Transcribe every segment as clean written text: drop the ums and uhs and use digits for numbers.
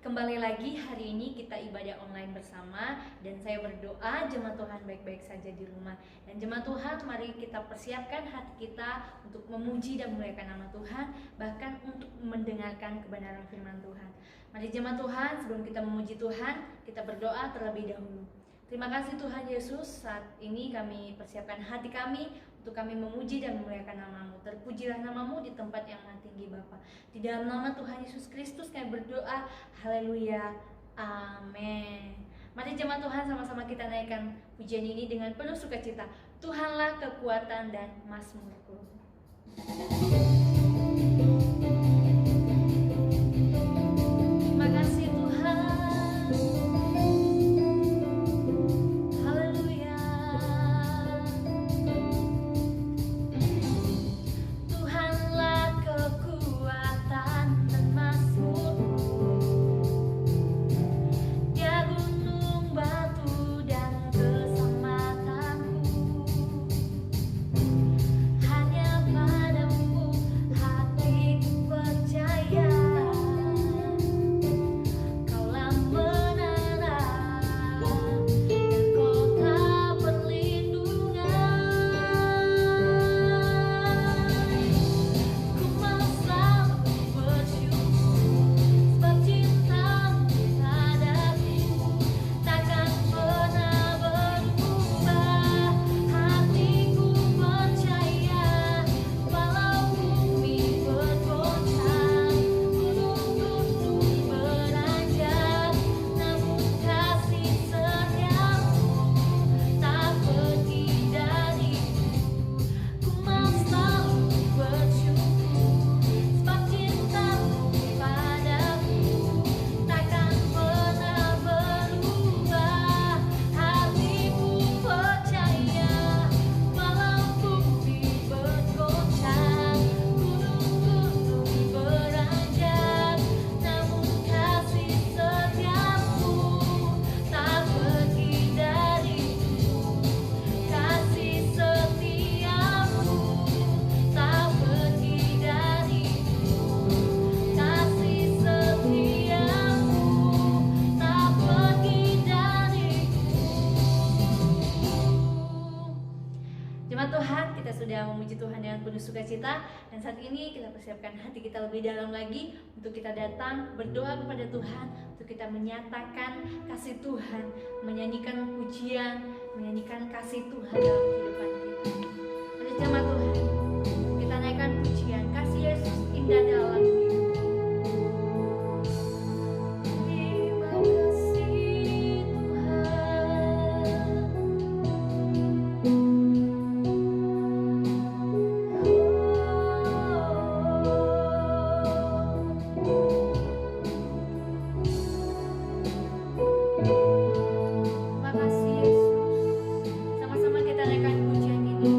Kembali lagi hari ini kita ibadah online bersama, dan saya berdoa jemaat Tuhan baik-baik saja di rumah. Dan jemaat Tuhan, mari kita persiapkan hati kita untuk memuji dan memuliakan nama Tuhan, bahkan untuk mendengarkan kebenaran firman Tuhan. Mari jemaat Tuhan, sebelum kita memuji Tuhan, kita berdoa terlebih dahulu. Terima kasih Tuhan Yesus, saat ini kami persiapkan hati kami untuk kami memuji dan memuliakan nama-Mu. Terpujilah nama-Mu di tempat yang maha tinggi Bapa. Di dalam nama Tuhan Yesus Kristus kami berdoa. Haleluya. Amin. Mari jemaat Tuhan, sama-sama kita naikkan pujian ini dengan penuh sukacita. Tuhanlah kekuatan dan mazmurku. Terima kasih Tuhan. Memuji Tuhan dengan penuh sukacita, dan saat ini kita persiapkan hati kita lebih dalam lagi untuk kita datang berdoa kepada Tuhan, untuk kita menyatakan kasih Tuhan, menyanyikan pujian, menyanyikan kasih Tuhan dalam kehidupan kita. Mari jemaat Tuhan, kita naikkan pujian kasih Yesus indah dalam hidup. Terima kasih Yesus. Sama-sama kita naikkan pujian ini.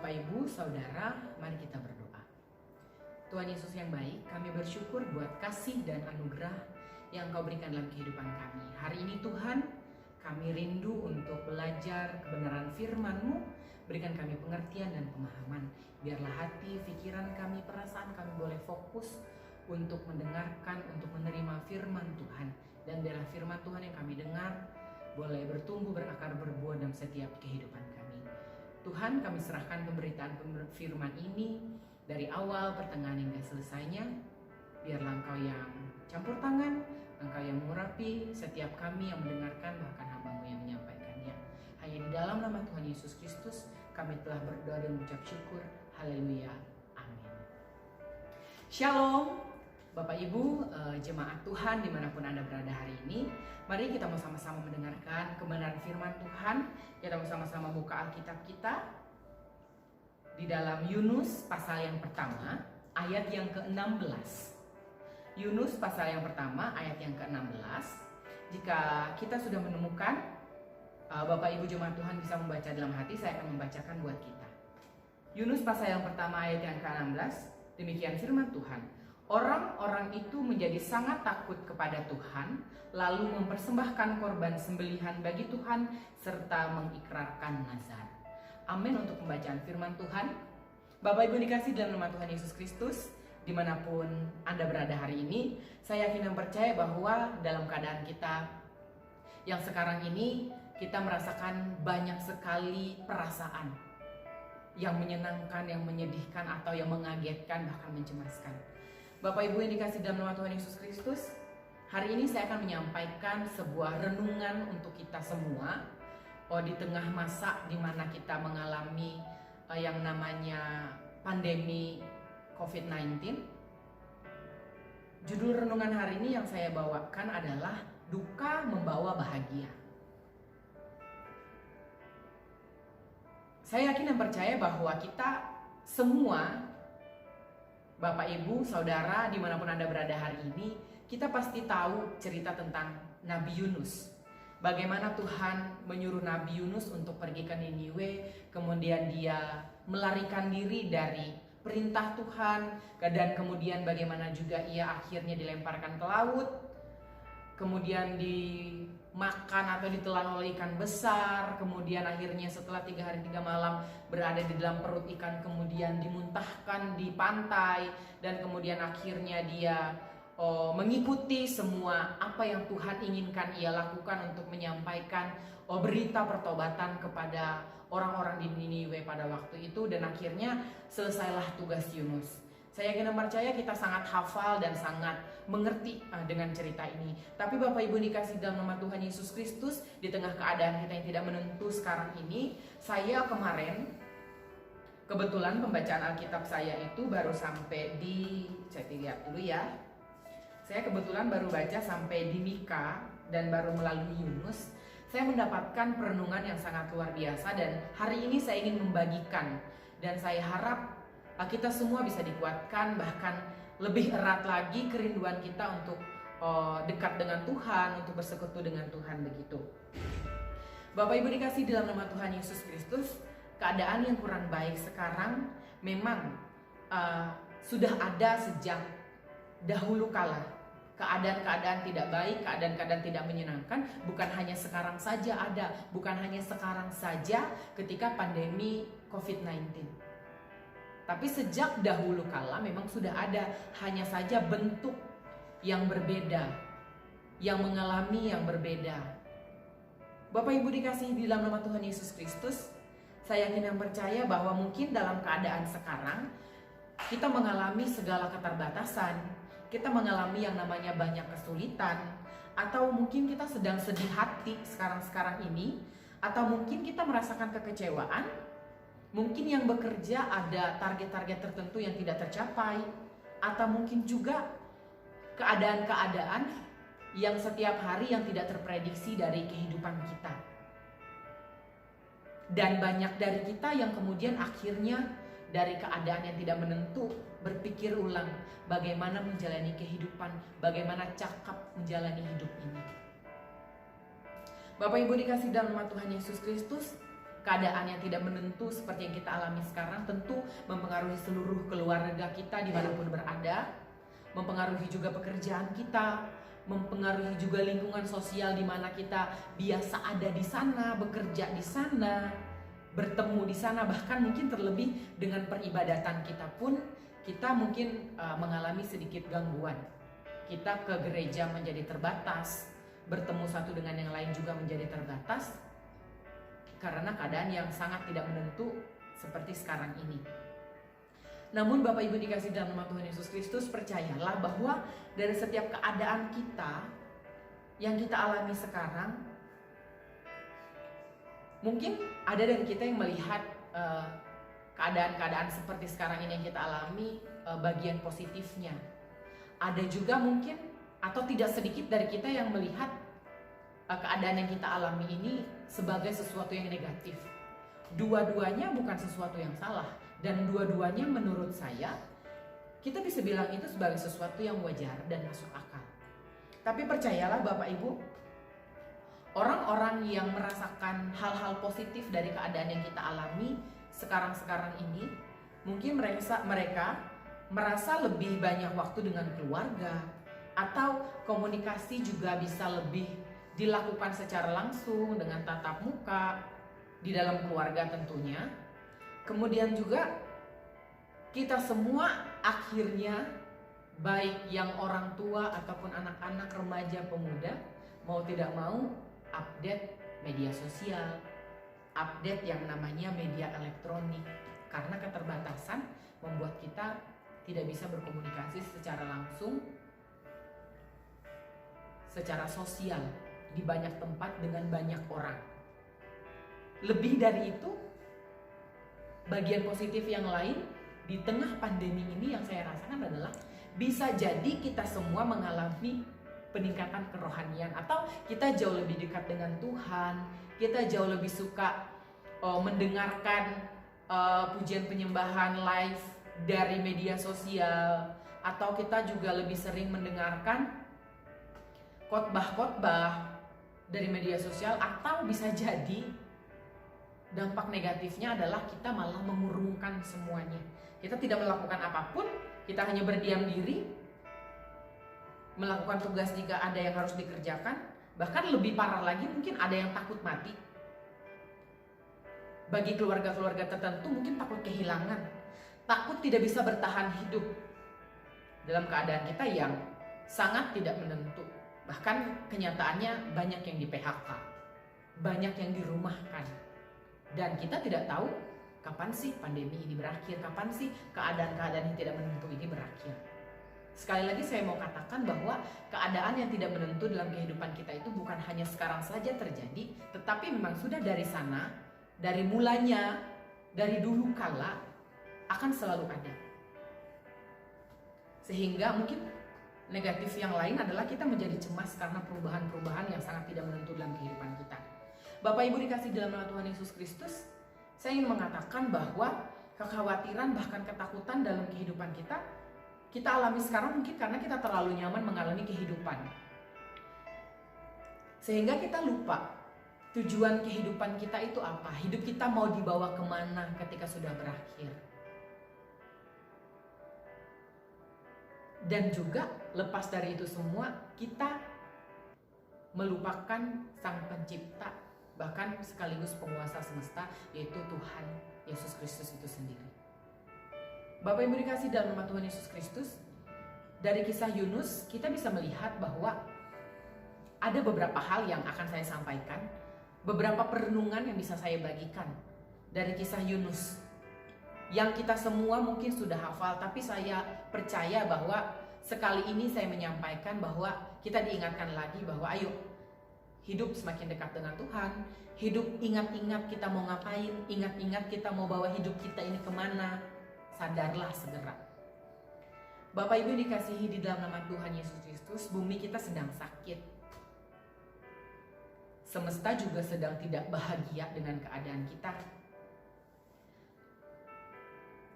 Bapak, Ibu, Saudara, mari kita berdoa. Tuhan Yesus yang baik, kami bersyukur buat kasih dan anugerah yang Kau berikan dalam kehidupan kami. Hari ini Tuhan, kami rindu untuk belajar kebenaran firman-Mu. Berikan kami pengertian dan pemahaman. Biarlah hati, pikiran kami, perasaan kami boleh fokus untuk mendengarkan, untuk menerima firman Tuhan. Dan biarlah firman Tuhan yang kami dengar boleh bertumbuh, berakar, berbuah dalam setiap kehidupan kami. Tuhan, kami serahkan pemberitaan firman ini dari awal, pertengahan hingga selesainya. Biarlah Engkau yang campur tangan, Engkau yang mengurapi setiap kami yang mendengarkan, bahkan hamba-Mu yang menyampaikannya. Hanya di dalam nama Tuhan Yesus Kristus kami telah berdoa dan mengucap syukur. Haleluya. Amin. Shalom Bapak Ibu, jemaat Tuhan dimanapun Anda berada hari ini. Mari kita mau sama-sama mendengarkan kebenaran firman Tuhan. Kita mau sama-sama buka Alkitab kita di dalam Yunus pasal yang pertama ayat yang ke-16. Yunus pasal yang pertama ayat yang ke-16. Jika kita sudah menemukan, Bapak Ibu jemaat Tuhan bisa membaca dalam hati, saya akan membacakan buat kita. Yunus pasal yang pertama ayat yang ke-16, demikian firman Tuhan. Orang-orang itu menjadi sangat takut kepada Tuhan, lalu mempersembahkan korban sembelihan bagi Tuhan, serta mengikrarkan nazar. Amin untuk pembacaan firman Tuhan. Bapak Ibu dikasih dalam nama Tuhan Yesus Kristus, dimanapun Anda berada hari ini, saya yakin dan percaya bahwa dalam keadaan kita yang sekarang ini, kita merasakan banyak sekali perasaan yang menyenangkan, yang menyedihkan, atau yang mengagetkan, bahkan mencemaskan. Bapak Ibu yang dikasih dalam nama Tuhan Yesus Kristus, hari ini saya akan menyampaikan sebuah renungan untuk kita semua. Di tengah masa di mana kita mengalami yang namanya pandemi COVID-19. Judul renungan hari ini yang saya bawakan adalah Duka Membawa Bahagia. Saya yakin dan percaya bahwa kita semua, Bapak, Ibu, Saudara, dimanapun Anda berada hari ini, kita pasti tahu cerita tentang Nabi Yunus. Bagaimana Tuhan menyuruh Nabi Yunus untuk pergi ke Niniwe, kemudian dia melarikan diri dari perintah Tuhan, dan kemudian bagaimana juga ia akhirnya dilemparkan ke laut, kemudian dimakan atau ditelan oleh ikan besar, kemudian akhirnya setelah 3 hari 3 malam berada di dalam perut ikan, kemudian dimuntahkan di pantai, dan kemudian akhirnya dia mengikuti semua apa yang Tuhan inginkan ia lakukan untuk menyampaikan berita pertobatan kepada orang-orang di Niniwe pada waktu itu, dan akhirnya selesailah tugas Yunus. Saya yakin dan percaya kita sangat hafal dan sangat mengerti dengan cerita ini. Tapi Bapak Ibu dikasih dalam nama Tuhan Yesus Kristus, di tengah keadaan kita yang tidak menentu sekarang ini, saya kemarin kebetulan pembacaan Alkitab saya itu baru sampai di, saya lihat dulu ya. Saya kebetulan baru baca sampai di Mika dan baru melalui Yunus. Saya mendapatkan perenungan yang sangat luar biasa, dan hari ini saya ingin membagikan, dan saya harap kita semua bisa dikuatkan, bahkan lebih erat lagi kerinduan kita untuk dekat dengan Tuhan, untuk bersekutu dengan Tuhan begitu. Bapak Ibu dikasih dalam nama Tuhan Yesus Kristus, keadaan yang kurang baik sekarang memang sudah ada sejak dahulu kala. Keadaan-keadaan tidak baik, keadaan-keadaan tidak menyenangkan, bukan hanya sekarang saja ada, bukan hanya sekarang saja ketika pandemi COVID-19. Tapi sejak dahulu kala memang sudah ada, hanya saja bentuk yang berbeda, yang mengalami yang berbeda. Bapak Ibu dikasihi di dalam nama Tuhan Yesus Kristus, saya yakin dan percaya bahwa mungkin dalam keadaan sekarang kita mengalami segala keterbatasan, kita mengalami yang namanya banyak kesulitan, atau mungkin kita sedang sedih hati sekarang ini, atau mungkin kita merasakan kekecewaan. Mungkin yang bekerja ada target-target tertentu yang tidak tercapai, atau mungkin juga keadaan-keadaan yang setiap hari yang tidak terprediksi dari kehidupan kita. Dan banyak dari kita yang kemudian akhirnya dari keadaan yang tidak menentu berpikir ulang bagaimana menjalani kehidupan, bagaimana cakap menjalani hidup ini. Bapak Ibu dikasih dalam nama Tuhan Yesus Kristus, keadaan yang tidak menentu seperti yang kita alami sekarang tentu mempengaruhi seluruh keluarga kita dimanapun berada, mempengaruhi juga pekerjaan kita, mempengaruhi juga lingkungan sosial di mana kita biasa ada di sana, bekerja di sana, bertemu di sana, bahkan mungkin terlebih dengan peribadatan kita pun kita mungkin mengalami sedikit gangguan. Kita ke gereja menjadi terbatas, bertemu satu dengan yang lain juga menjadi terbatas karena keadaan yang sangat tidak menentu seperti sekarang ini. Namun Bapak Ibu dikasih dalam nama Tuhan Yesus Kristus, percayalah bahwa dari setiap keadaan kita yang kita alami sekarang, mungkin ada dari kita yang melihat keadaan-keadaan seperti sekarang ini yang kita alami bagian positifnya. Ada juga mungkin atau tidak sedikit dari kita yang melihat keadaan yang kita alami ini sebagai sesuatu yang negatif. Dua-duanya bukan sesuatu yang salah, dan dua-duanya menurut saya kita bisa bilang itu sebagai sesuatu yang wajar dan masuk akal. Tapi percayalah Bapak Ibu, orang-orang yang merasakan hal-hal positif dari keadaan yang kita alami sekarang-sekarang ini, mungkin mereka merasa lebih banyak waktu dengan keluarga, atau komunikasi juga bisa lebih dilakukan secara langsung dengan tatap muka di dalam keluarga tentunya. Kemudian juga kita semua akhirnya, baik yang orang tua ataupun anak-anak, remaja, pemuda, mau tidak mau update media sosial, update yang namanya media elektronik, karena keterbatasan membuat kita tidak bisa berkomunikasi secara langsung, secara sosial di banyak tempat dengan banyak orang. Lebih dari itu, bagian positif yang lain di tengah pandemi ini yang saya rasakan adalah bisa jadi kita semua mengalami peningkatan kerohanian, atau kita jauh lebih dekat dengan Tuhan, kita jauh lebih suka mendengarkan pujian penyembahan live dari media sosial, atau kita juga lebih sering mendengarkan khotbah-khotbah dari media sosial. Atau bisa jadi dampak negatifnya adalah kita malah mengurungkan semuanya. Kita tidak melakukan apapun, kita hanya berdiam diri, melakukan tugas jika ada yang harus dikerjakan. Bahkan lebih parah lagi, mungkin ada yang takut mati. Bagi keluarga-keluarga tertentu mungkin takut kehilangan, takut tidak bisa bertahan hidup dalam keadaan kita yang sangat tidak menentu. Bahkan kenyataannya banyak yang di PHK, banyak yang dirumahkan, dan kita tidak tahu kapan sih pandemi ini berakhir, kapan sih keadaan-keadaan yang tidak menentu ini berakhir. Sekali lagi saya mau katakan bahwa keadaan yang tidak menentu dalam kehidupan kita itu bukan hanya sekarang saja terjadi, tetapi memang sudah dari sana, dari mulanya, dari dulu kala akan selalu ada. Sehingga mungkin negatif yang lain adalah kita menjadi cemas karena perubahan-perubahan yang sangat tidak menentu dalam kehidupan kita. Bapak Ibu dikasih dalam nama Tuhan Yesus Kristus, saya ingin mengatakan bahwa kekhawatiran bahkan ketakutan dalam kehidupan kita alami sekarang mungkin karena kita terlalu nyaman mengalami kehidupan. Sehingga kita lupa tujuan kehidupan kita itu apa, hidup kita mau dibawa kemana ketika sudah berakhir. Dan juga lepas dari itu semua, kita melupakan Sang Pencipta, bahkan sekaligus penguasa semesta, yaitu Tuhan Yesus Kristus itu sendiri. Bapak Ibu dikasih dalam nama Tuhan Yesus Kristus, dari kisah Yunus kita bisa melihat bahwa ada beberapa hal yang akan saya sampaikan, beberapa perenungan yang bisa saya bagikan dari kisah Yunus, yang kita semua mungkin sudah hafal, tapi saya percaya bahwa sekali ini saya menyampaikan bahwa kita diingatkan lagi bahwa ayo hidup semakin dekat dengan Tuhan, hidup ingat-ingat kita mau ngapain, ingat-ingat kita mau bawa hidup kita ini kemana, sadarlah segera. Bapak Ibu dikasihi di dalam nama Tuhan Yesus Kristus, bumi kita sedang sakit. Semesta juga sedang tidak bahagia dengan keadaan kita.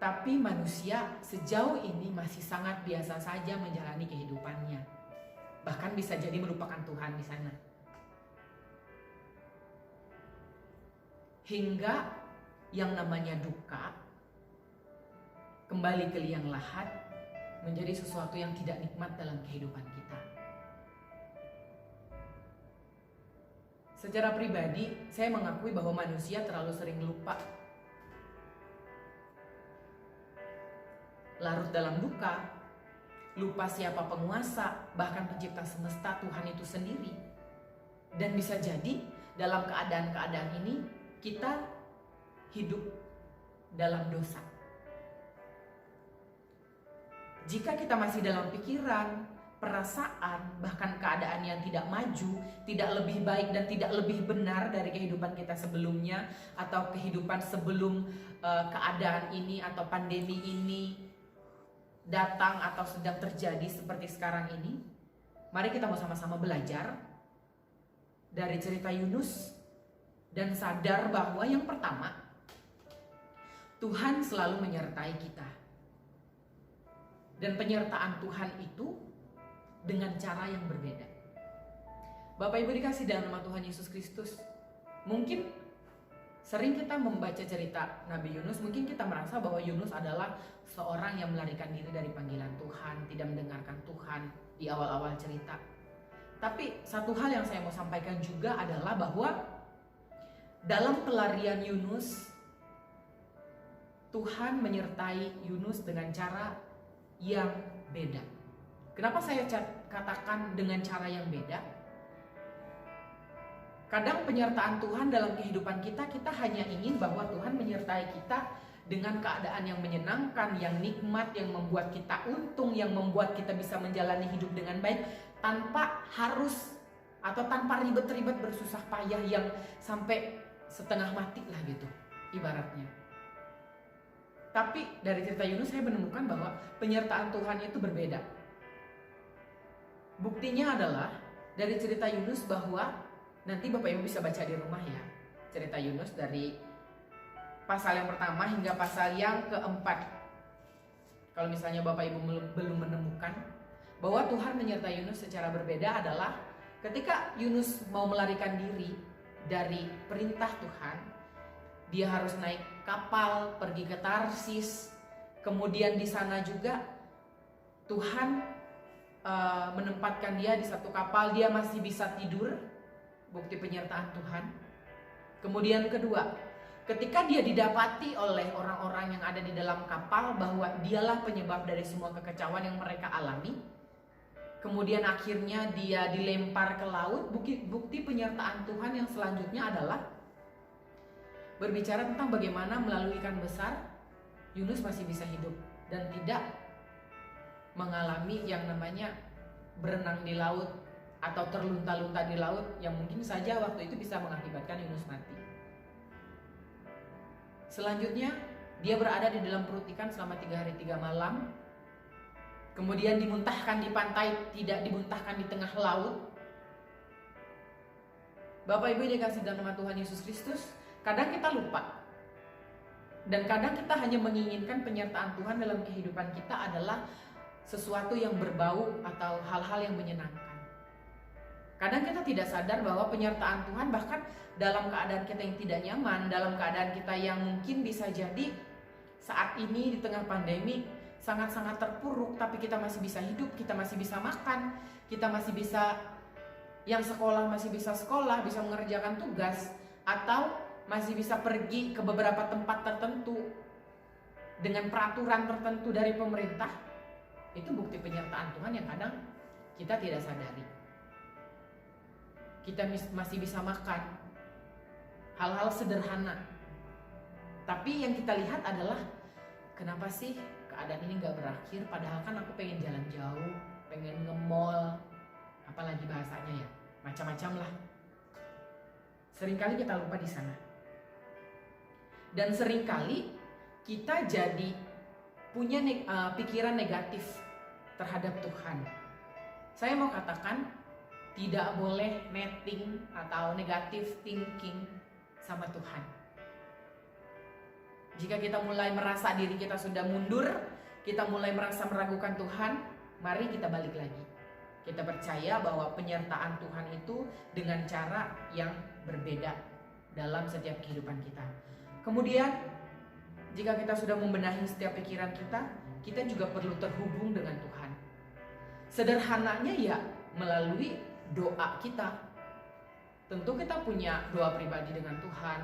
Tapi manusia sejauh ini masih sangat biasa saja menjalani kehidupannya. Bahkan bisa jadi melupakan Tuhan di sana. hingga yang namanya duka kembali ke liang lahat menjadi sesuatu yang tidak nikmat dalam kehidupan kita. Secara pribadi, saya mengakui bahwa manusia terlalu sering lupa. Larut dalam duka, lupa siapa penguasa, bahkan pencipta semesta, Tuhan itu sendiri. Dan bisa jadi dalam keadaan-keadaan ini kita hidup dalam dosa. Jika kita masih dalam pikiran, perasaan, bahkan keadaan yang tidak maju, tidak lebih baik dan tidak lebih benar dari kehidupan kita sebelumnya, atau kehidupan sebelum keadaan ini atau pandemi ini datang atau sedang terjadi seperti sekarang ini, mari kita mau sama-sama belajar dari cerita Yunus dan sadar bahwa yang pertama, Tuhan selalu menyertai kita. Dan penyertaan Tuhan itu dengan cara yang berbeda. Bapak Ibu dikasih dalam nama Tuhan Yesus Kristus, mungkin sering kita membaca cerita Nabi Yunus, mungkin kita merasa bahwa Yunus adalah seorang yang melarikan diri dari panggilan Tuhan, tidak mendengarkan Tuhan di awal-awal cerita. Tapi satu hal yang saya mau sampaikan juga adalah bahwa dalam pelarian Yunus, Tuhan menyertai Yunus dengan cara yang beda. Kenapa saya katakan dengan cara yang beda? Kadang penyertaan Tuhan dalam kehidupan kita hanya ingin bahwa Tuhan menyertai kita dengan keadaan yang menyenangkan, yang nikmat, yang membuat kita untung, yang membuat kita bisa menjalani hidup dengan baik tanpa harus atau tanpa ribet-ribet bersusah payah yang sampai setengah mati lah gitu ibaratnya. Tapi dari cerita Yunus saya menemukan bahwa penyertaan Tuhan itu berbeda. Buktinya adalah dari cerita Yunus bahwa nanti Bapak Ibu bisa baca di rumah ya. Cerita Yunus dari pasal yang pertama hingga pasal yang keempat. Kalau misalnya Bapak Ibu belum menemukan bahwa Tuhan menyertai Yunus secara berbeda adalah ketika Yunus mau melarikan diri dari perintah Tuhan, dia harus naik kapal pergi ke Tarsis. Kemudian di sana juga Tuhan menempatkan dia di satu kapal, dia masih bisa tidur, bukti penyertaan Tuhan. Kemudian kedua, ketika dia didapati oleh orang-orang yang ada di dalam kapal bahwa dialah penyebab dari semua kekecauan yang mereka alami, kemudian akhirnya dia dilempar ke laut. Bukti penyertaan Tuhan yang selanjutnya adalah berbicara tentang bagaimana melalui ikan besar Yunus masih bisa hidup dan tidak mengalami yang namanya berenang di laut atau terlunta-lunta di laut yang mungkin saja waktu itu bisa mengakibatkan Yunus mati. Selanjutnya dia berada di dalam perut ikan selama 3 hari 3 malam. Kemudian dimuntahkan di pantai, tidak dimuntahkan di tengah laut. Bapak Ibu dikasih dalam nama Tuhan Yesus Kristus, kadang kita lupa. Dan kadang kita hanya menginginkan penyertaan Tuhan dalam kehidupan kita adalah sesuatu yang berbau atau hal-hal yang menyenangkan. Kadang kita tidak sadar bahwa penyertaan Tuhan bahkan dalam keadaan kita yang tidak nyaman, dalam keadaan kita yang mungkin bisa jadi saat ini di tengah pandemi sangat-sangat terpuruk, tapi kita masih bisa hidup, kita masih bisa makan, kita masih bisa, yang sekolah masih bisa sekolah, bisa mengerjakan tugas, atau masih bisa pergi ke beberapa tempat tertentu dengan peraturan tertentu dari pemerintah. Itu bukti penyertaan Tuhan yang kadang kita tidak sadari. Kita masih bisa makan hal-hal sederhana, tapi yang kita lihat adalah kenapa sih keadaan ini gak berakhir, padahal kan aku pengen jalan jauh, pengen nge-mall, apalagi bahasanya ya, macam-macam lah. Seringkali kita lupa di sana. Dan seringkali kita jadi punya pikiran negatif terhadap Tuhan. Saya mau katakan tidak boleh netting atau negative thinking sama Tuhan. Jika kita mulai merasa diri kita sudah mundur, kita mulai merasa meragukan Tuhan, mari kita balik lagi. Kita percaya bahwa penyertaan Tuhan itu dengan cara yang berbeda. dalam setiap kehidupan kita. Kemudian jika kita sudah membenahi setiap pikiran kita, kita juga perlu terhubung dengan Tuhan. Sederhananya ya melalui doa kita. Tentu kita punya doa pribadi dengan Tuhan,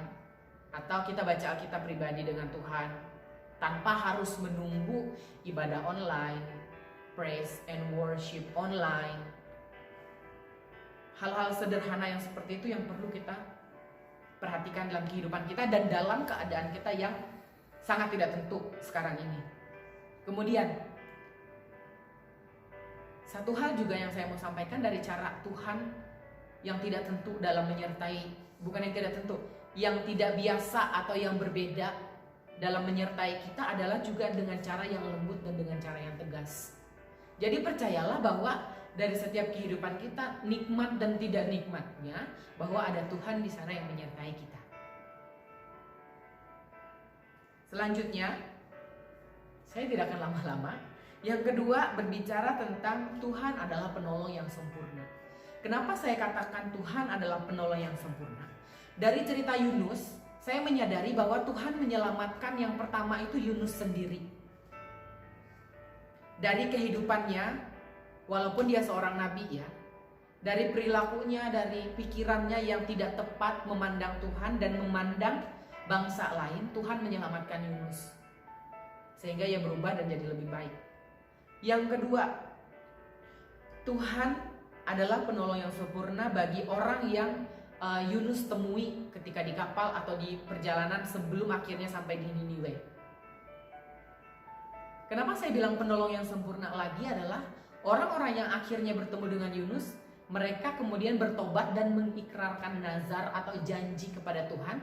atau kita baca Alkitab pribadi dengan Tuhan, tanpa harus menunggu ibadah online, praise and worship online. Hal-hal sederhana yang seperti itu yang perlu kita perhatikan dalam kehidupan kita dan dalam keadaan kita yang sangat tidak tentu sekarang ini. Kemudian satu hal juga yang saya mau sampaikan dari cara Tuhan yang tidak tentu dalam menyertai, bukan yang tidak tentu, yang tidak biasa atau yang berbeda dalam menyertai kita adalah juga dengan cara yang lembut dan dengan cara yang tegas. Jadi percayalah bahwa dari setiap kehidupan kita, nikmat dan tidak nikmatnya, bahwa ada Tuhan di sana yang menyertai kita. Selanjutnya, saya tidak akan lama-lama. Yang kedua, berbicara tentang Tuhan adalah penolong yang sempurna. Kenapa saya katakan Tuhan adalah penolong yang sempurna? Dari cerita Yunus, saya menyadari bahwa Tuhan menyelamatkan yang pertama itu Yunus sendiri. Dari kehidupannya, walaupun dia seorang nabi ya, dari perilakunya, dari pikirannya yang tidak tepat memandang Tuhan dan memandang bangsa lain, Tuhan menyelamatkan Yunus sehingga ia berubah dan jadi lebih baik. Yang kedua, Tuhan adalah penolong yang sempurna bagi orang yang Yunus temui ketika di kapal atau di perjalanan sebelum akhirnya sampai di Niniwe. Kenapa saya bilang penolong yang sempurna lagi adalah orang-orang yang akhirnya bertemu dengan Yunus, mereka kemudian bertobat dan mengikrarkan nazar atau janji kepada Tuhan,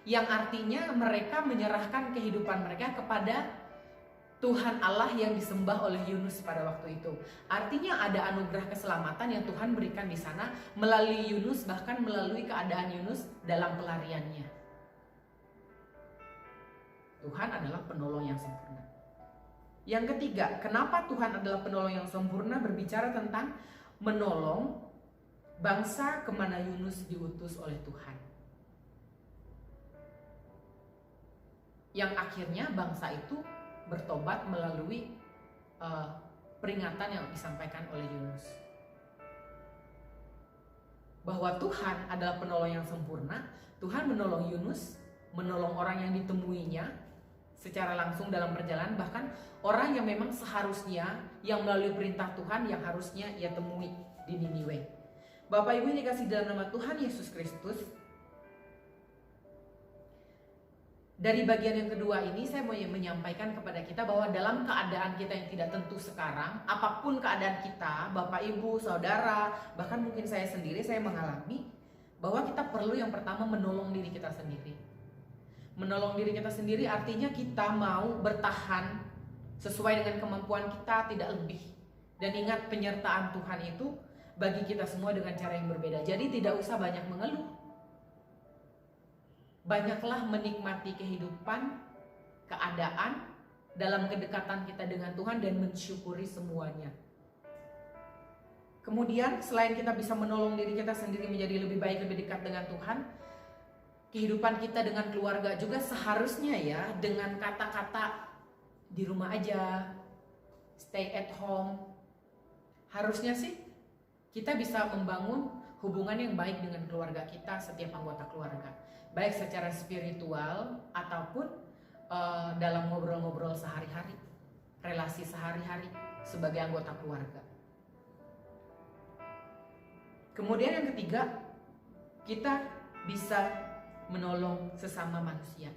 yang artinya mereka menyerahkan kehidupan mereka kepada Tuhan Allah yang disembah oleh Yunus pada waktu itu. Artinya ada anugerah keselamatan yang Tuhan berikan di sana melalui Yunus, bahkan melalui keadaan Yunus dalam pelariannya. Tuhan adalah penolong yang sempurna. Yang ketiga, kenapa Tuhan adalah penolong yang sempurna? Berbicara tentang menolong bangsa kemana Yunus diutus oleh Tuhan. Yang akhirnya bangsa itu bertobat melalui peringatan yang disampaikan oleh Yunus. Bahwa Tuhan adalah penolong yang sempurna. Tuhan menolong Yunus, menolong orang yang ditemuinya secara langsung dalam perjalanan, bahkan orang yang memang seharusnya yang melalui perintah Tuhan yang harusnya ia temui di Niniwe. Bapak Ibu yang dikasihi dalam nama Tuhan Yesus Kristus, dari bagian yang kedua ini saya mau menyampaikan kepada kita bahwa dalam keadaan kita yang tidak tentu sekarang, apapun keadaan kita, Bapak Ibu, Saudara, bahkan mungkin saya sendiri, saya mengalami bahwa kita perlu yang pertama menolong diri kita sendiri. Menolong diri kita sendiri artinya kita mau bertahan sesuai dengan kemampuan kita, tidak lebih. Dan ingat, penyertaan Tuhan itu bagi kita semua dengan cara yang berbeda. Jadi tidak usah banyak mengeluh. Banyaklah menikmati kehidupan, keadaan dalam kedekatan kita dengan Tuhan dan mensyukuri semuanya. Kemudian selain kita bisa menolong diri kita sendiri menjadi lebih baik, lebih dekat dengan Tuhan, kehidupan kita dengan keluarga juga seharusnya ya, dengan kata-kata di rumah aja, stay at home, harusnya sih kita bisa membangun hubungan yang baik dengan keluarga kita, setiap anggota keluarga, baik secara spiritual ataupun dalam ngobrol-ngobrol sehari-hari, relasi sehari-hari sebagai anggota keluarga. Kemudian yang ketiga, kita bisa menolong sesama manusia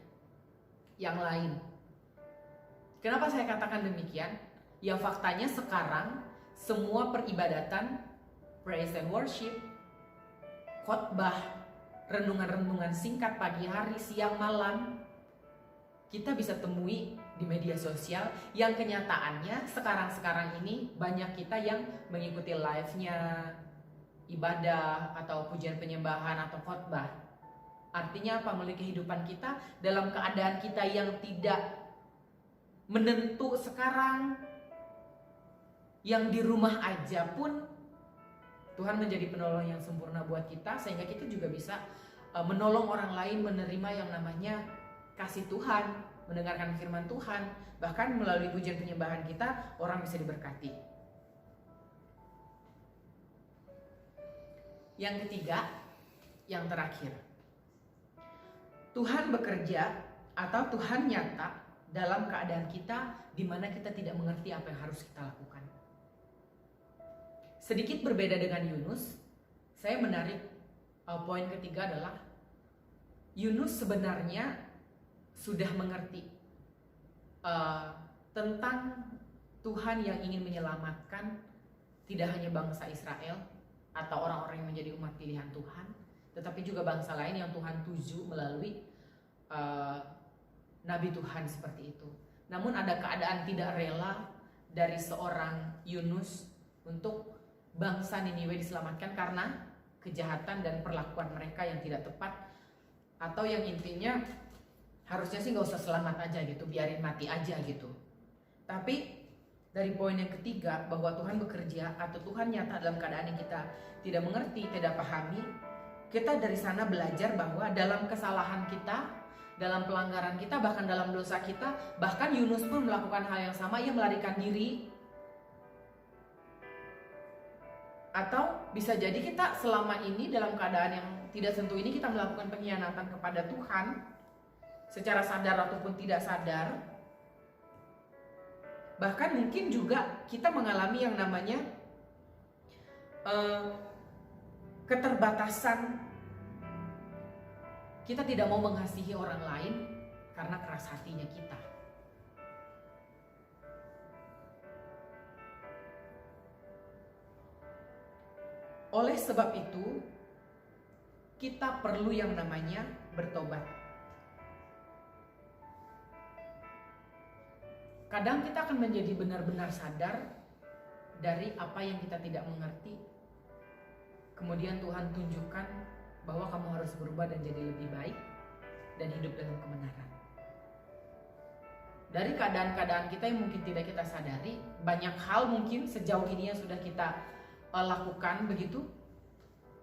yang lain. Kenapa saya katakan demikian? Ya faktanya sekarang semua peribadatan, praise and worship, khotbah, renungan-renungan singkat pagi hari, siang, malam, kita bisa temui di media sosial yang kenyataannya sekarang ini banyak kita yang mengikuti live-nya, ibadah atau pujian penyembahan atau khotbah. Artinya apa? Melalui kehidupan kita dalam keadaan kita yang tidak menentu sekarang, yang di rumah aja pun Tuhan menjadi penolong yang sempurna buat kita, sehingga kita juga bisa menolong orang lain menerima yang namanya kasih Tuhan, mendengarkan firman Tuhan, bahkan melalui pujian penyembahan kita orang bisa diberkati. Yang ketiga, yang terakhir, Tuhan bekerja atau Tuhan nyata dalam keadaan kita di mana kita tidak mengerti apa yang harus kita lakukan. Sedikit berbeda dengan Yunus, saya menarik poin ketiga adalah Yunus sebenarnya sudah mengerti tentang Tuhan yang ingin menyelamatkan tidak hanya bangsa Israel atau orang-orang yang menjadi umat pilihan Tuhan, tetapi juga bangsa lain yang Tuhan tuju melalui Nabi Tuhan seperti itu. Namun ada keadaan tidak rela dari seorang Yunus untuk bangsa Niniwe diselamatkan karena kejahatan dan perlakuan mereka yang tidak tepat, atau yang intinya harusnya sih nggak usah selamat aja gitu, biarin mati aja gitu. Tapi dari poin yang ketiga, bahwa Tuhan bekerja atau Tuhan nyata dalam keadaan yang kita tidak mengerti, tidak pahami, kita dari sana belajar bahwa dalam kesalahan kita, dalam pelanggaran kita, bahkan dalam dosa kita, bahkan Yunus pun melakukan hal yang sama, ia melarikan diri. Atau bisa jadi kita selama ini dalam keadaan yang tidak tentu ini kita melakukan pengkhianatan kepada Tuhan secara sadar ataupun tidak sadar. Bahkan mungkin juga kita mengalami yang namanya keterbatasan. Kita tidak mau mengasihi orang lain karena keras hatinya kita. Oleh sebab itu, kita perlu yang namanya bertobat. Kadang kita akan menjadi benar-benar sadar dari apa yang kita tidak mengerti. Kemudian Tuhan tunjukkan bahwa kamu harus berubah dan jadi lebih baik dan hidup dalam kebenaran. Dari keadaan-keadaan kita yang mungkin tidak kita sadari, banyak hal mungkin sejauh ini yang sudah kita lakukan begitu.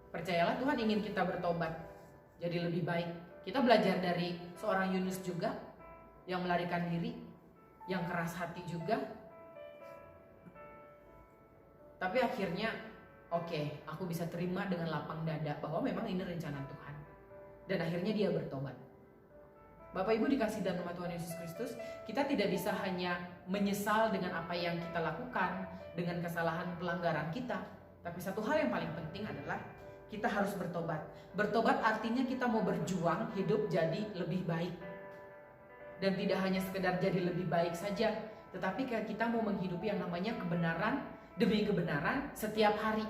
Percayalah Tuhan ingin kita bertobat jadi lebih baik. Kita belajar dari seorang Yunus juga yang melarikan diri, yang keras hati juga. Tapi akhirnya oke, aku bisa terima dengan lapang dada bahwa memang ini rencana Tuhan. Dan akhirnya dia bertobat. Bapak Ibu dikasih dalam nama Tuhan Yesus Kristus, kita tidak bisa hanya menyesal dengan apa yang kita lakukan, dengan kesalahan pelanggaran kita. Tapi satu hal yang paling penting adalah kita harus bertobat. Bertobat artinya kita mau berjuang hidup jadi lebih baik. Dan tidak hanya sekedar jadi lebih baik saja, tetapi kita mau menghidupi yang namanya kebenaran demi kebenaran setiap hari.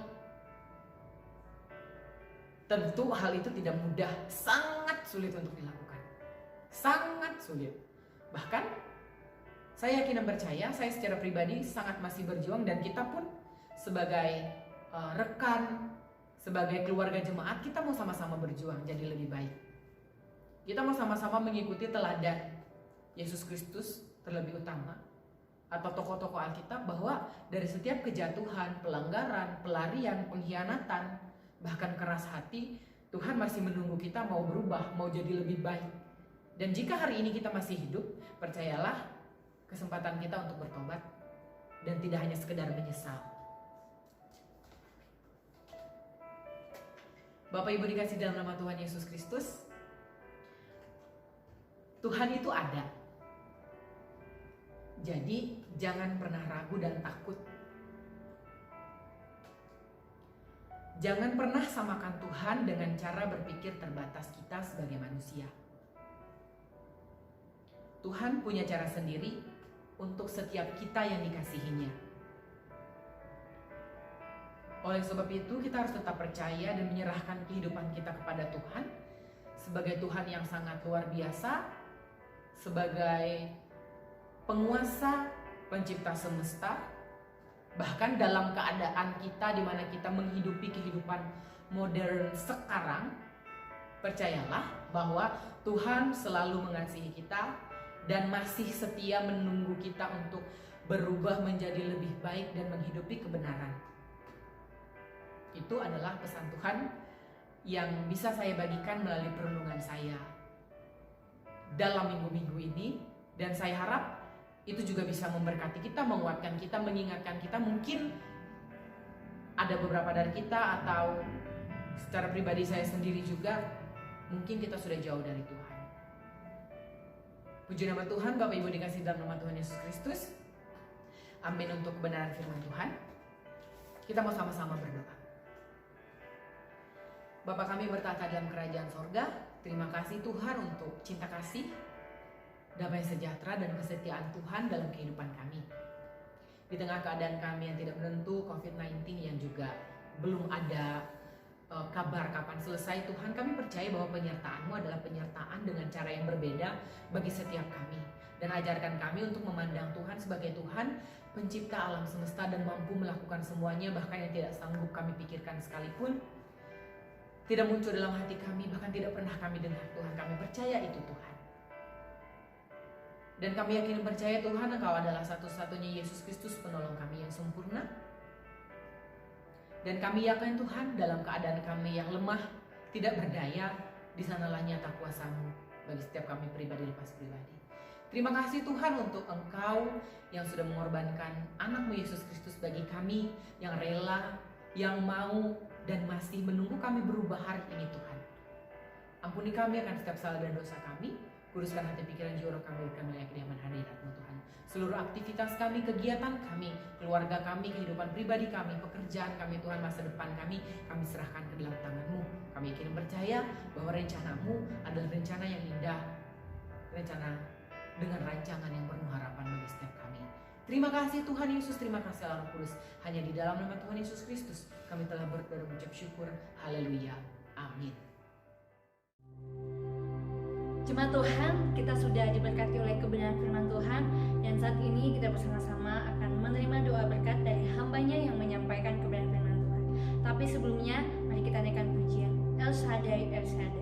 Tentu hal itu tidak mudah, sangat sulit untuk dilakukan. Sangat sulit. Bahkan saya yakin dan percaya, saya secara pribadi sangat masih berjuang, dan kita pun sebagai rekan, sebagai keluarga jemaat, kita mau sama-sama berjuang jadi lebih baik. Kita mau sama-sama mengikuti teladan Yesus Kristus terlebih utama, atau tokoh-tokoh Alkitab, bahwa dari setiap kejatuhan, pelanggaran, pelarian, pengkhianatan, bahkan keras hati, Tuhan masih menunggu kita mau berubah, mau jadi lebih baik. Dan jika hari ini kita masih hidup, percayalah kesempatan kita untuk bertobat dan tidak hanya sekedar menyesal. Bapak Ibu dikasih dalam nama Tuhan Yesus Kristus, Tuhan itu ada. Jadi jangan pernah ragu dan takut. Jangan pernah samakan Tuhan dengan cara berpikir terbatas kita sebagai manusia. Tuhan punya cara sendiri untuk setiap kita yang dikasihinya. Oleh sebab itu kita harus tetap percaya dan menyerahkan kehidupan kita kepada Tuhan sebagai Tuhan yang sangat luar biasa, sebagai penguasa, pencipta semesta. Bahkan dalam keadaan kita di mana kita menghidupi kehidupan modern sekarang, percayalah bahwa Tuhan selalu mengasihi kita dan masih setia menunggu kita untuk berubah menjadi lebih baik dan menghidupi kebenaran. Itu adalah pesan Tuhan yang bisa saya bagikan melalui perenungan saya dalam minggu-minggu ini. Dan saya harap itu juga bisa memberkati kita, menguatkan kita, mengingatkan kita. Mungkin ada beberapa dari kita atau secara pribadi saya sendiri juga, mungkin kita sudah jauh dari Tuhan. Puji nama Tuhan, Bapak Ibu dikasih dalam nama Tuhan Yesus Kristus. Amin untuk kebenaran firman Tuhan. Kita mau sama-sama berdoa. Bapa kami bertata dalam kerajaan sorga, terima kasih Tuhan untuk cinta kasih, damai sejahtera dan kesetiaan Tuhan dalam kehidupan kami. Di tengah keadaan kami yang tidak menentu, COVID-19 yang juga belum ada kabar kapan selesai, Tuhan, kami percaya bahwa penyertaan-Mu adalah penyertaan dengan cara yang berbeda bagi setiap kami. Dan ajarkan kami untuk memandang Tuhan sebagai Tuhan pencipta alam semesta dan mampu melakukan semuanya, bahkan yang tidak sanggup kami pikirkan sekalipun, tidak muncul dalam hati kami, bahkan tidak pernah kami dengar. Tuhan, kami percaya itu Tuhan. Dan kami yakin percaya Tuhan, Engkau adalah satu-satunya Yesus Kristus penolong kami yang sempurna. Dan kami yakin Tuhan, dalam keadaan kami yang lemah, tidak berdaya, di sanalah nyata kuasa-Mu bagi setiap kami pribadi lepas pribadi. Terima kasih Tuhan untuk Engkau yang sudah mengorbankan anak-Mu Yesus Kristus bagi kami, yang rela, yang mau, dan masih menunggu kami berubah hari ini Tuhan. Ampuni kami akan setiap salah dan dosa kami, kuduskan hati pikiran jiwa kami, berikan wilayah kediaman hadirat-Mu Tuhan. Seluruh aktivitas kami, kegiatan kami, keluarga kami, kehidupan pribadi kami, pekerjaan kami Tuhan, masa depan kami serahkan ke dalam tangan-Mu. Kami yakin percaya bahwa rencana-Mu adalah rencana yang indah, rencana dengan rancangan yang penuh harapan bagi setiap kami. Terima kasih Tuhan Yesus, terima kasih Allah Roh Kudus. Hanya di dalam nama Tuhan Yesus Kristus kami telah berdoa dan mengucap syukur. Haleluya. Amin. Jemaat Tuhan, kita sudah diberkati oleh kebenaran firman Tuhan, dan saat ini kita bersama-sama akan menerima doa berkat dari hamba-Nya yang menyampaikan kebenaran firman Tuhan. Tapi sebelumnya, mari kita naikkan pujian El Shaddai, El Shaddai.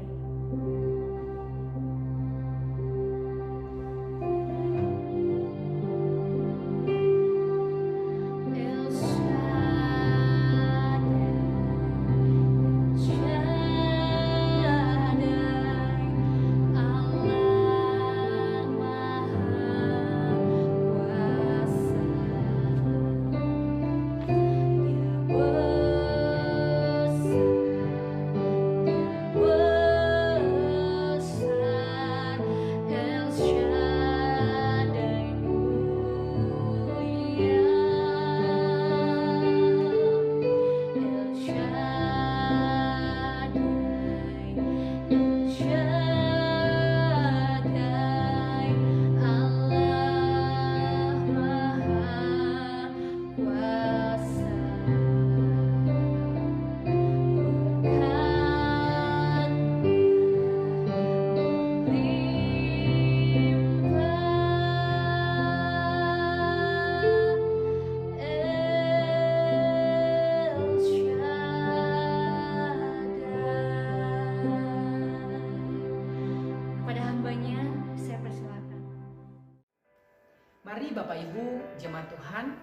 Mari Bapak Ibu, jemaat Tuhan,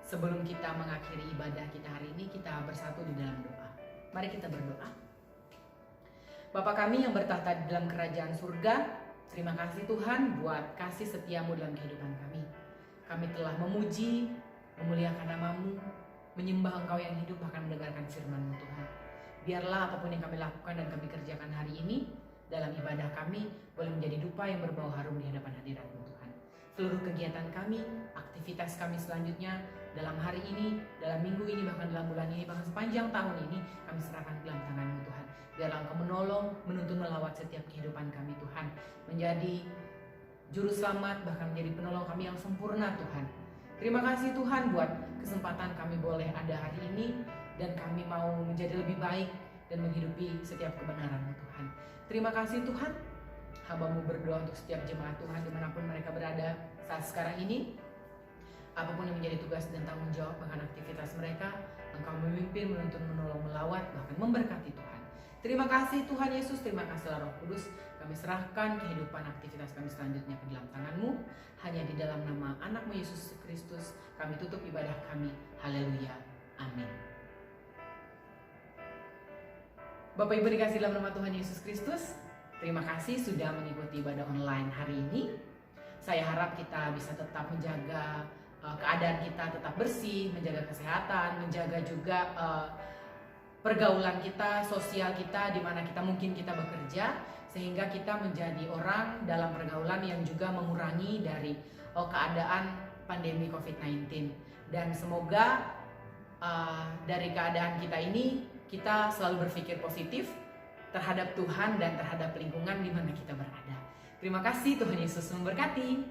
sebelum kita mengakhiri ibadah kita hari ini, kita bersatu di dalam doa. Mari kita berdoa. Bapa kami yang bertahta di dalam kerajaan surga, terima kasih Tuhan buat kasih setia-Mu dalam kehidupan kami. Kami telah memuji, memuliakan nama-Mu, menyembah Engkau yang hidup, bahkan mendengarkan firman-Mu Tuhan. Biarlah apapun yang kami lakukan dan kami kerjakan hari ini, dalam ibadah kami boleh menjadi dupa yang berbau harum di hadapan hadirat-Mu Tuhan. Seluruh kegiatan kami, aktivitas kami selanjutnya dalam hari ini, dalam minggu ini, bahkan dalam bulan ini, bahkan sepanjang tahun ini, kami serahkan ke dalam tangan-Mu Tuhan. Biarlah Engkau menolong, menuntun, melawat setiap kehidupan kami Tuhan, menjadi juru selamat, bahkan menjadi penolong kami yang sempurna Tuhan. Terima kasih Tuhan buat kesempatan kami boleh ada hari ini, dan kami mau menjadi lebih baik dan menghidupi setiap kebenaran-Mu Tuhan. Terima kasih Tuhan. Hamba-Mu berdoa untuk setiap jemaat Tuhan dimanapun mereka berada saat sekarang ini. Apapun yang menjadi tugas dan tanggung jawab, bahkan aktivitas mereka, Engkau memimpin, menuntun, menolong, melawat, bahkan memberkati Tuhan. Terima kasih Tuhan Yesus, terima kasih Roh Kudus. Kami serahkan kehidupan aktivitas kami selanjutnya ke dalam tangan-Mu. Hanya di dalam nama anak-Mu Yesus Kristus kami tutup ibadah kami. Haleluya. Amin. Bapak Ibu dikasih dalam nama Tuhan Yesus Kristus, terima kasih sudah mengikuti ibadah online hari ini. Saya harap kita bisa tetap menjaga keadaan kita tetap bersih, menjaga kesehatan, menjaga juga pergaulan kita, sosial kita, di mana kita mungkin kita bekerja, sehingga kita menjadi orang dalam pergaulan yang juga mengurangi dari keadaan pandemi COVID-19. Dan semoga dari keadaan kita ini, kita selalu berpikir positif terhadap Tuhan dan terhadap lingkungan di mana kita berada. Terima kasih, Tuhan Yesus memberkati.